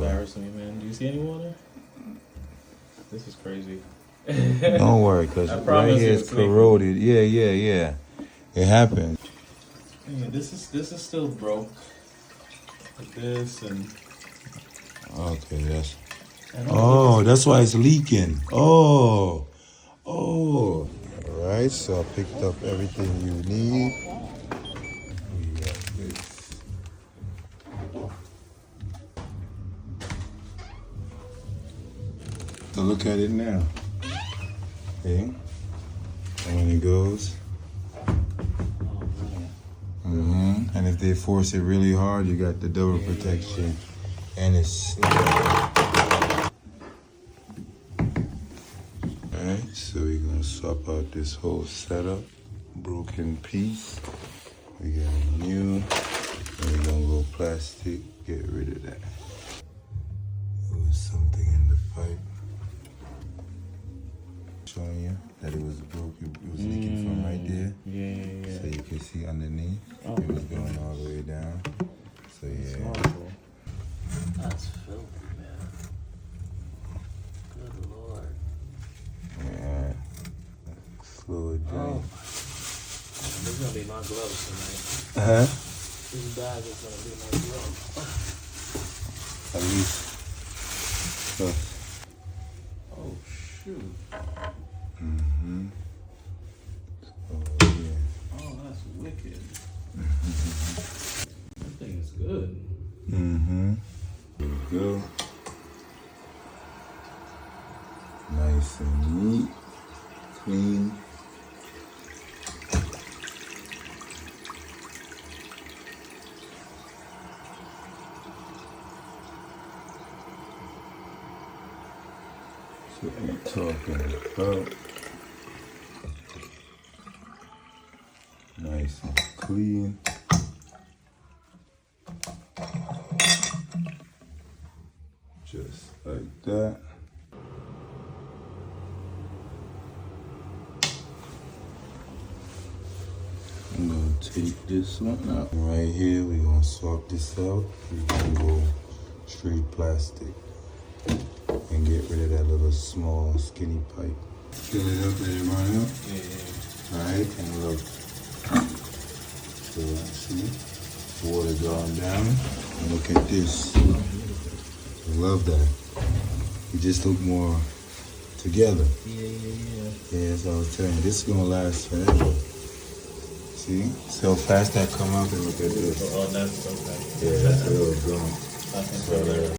embarrassing me, man. Do you see any water? This is crazy. Don't worry, because right here it's corroded. Yeah. It happened. Yeah, this is still broke. Like this and. Okay, that's why it's leaking. Oh. All right, so I picked up everything you need. We got this. So look at it now. Okay. And when it goes. And if they force it really hard, you got the double protection. And it's alright, so we're gonna swap out this whole setup. Broken piece. We got a new. And we're gonna go plastic, get rid of that. There was something in the pipe. Showing you that it was broken, it was leaking from right there. Yeah. So you can see underneath, it was going all the way down. So yeah. That's filthy, man. Good Lord. Yeah. Slow it down. Oh. This is gonna be my gloves tonight. This bag is gonna be my gloves. At least. Oh shoot. Oh yeah. Oh, that's wicked. That thing is good. There we go. Nice and neat, clean. That's what I'm talking about. Nice and clean. Just like that. I'm gonna take this one out. Right here, we're gonna swap this out. We're gonna go straight plastic and get rid of that little small skinny pipe. Fill it up, let it run up. Yeah. Alright, and look. So see, water going down. And look at this. I love that. You just look more together. Yeah, that's what I was telling you. This is gonna last forever. See? See how fast that come up, and look at this. Oh, that's okay. Yeah, that's a little gum. That's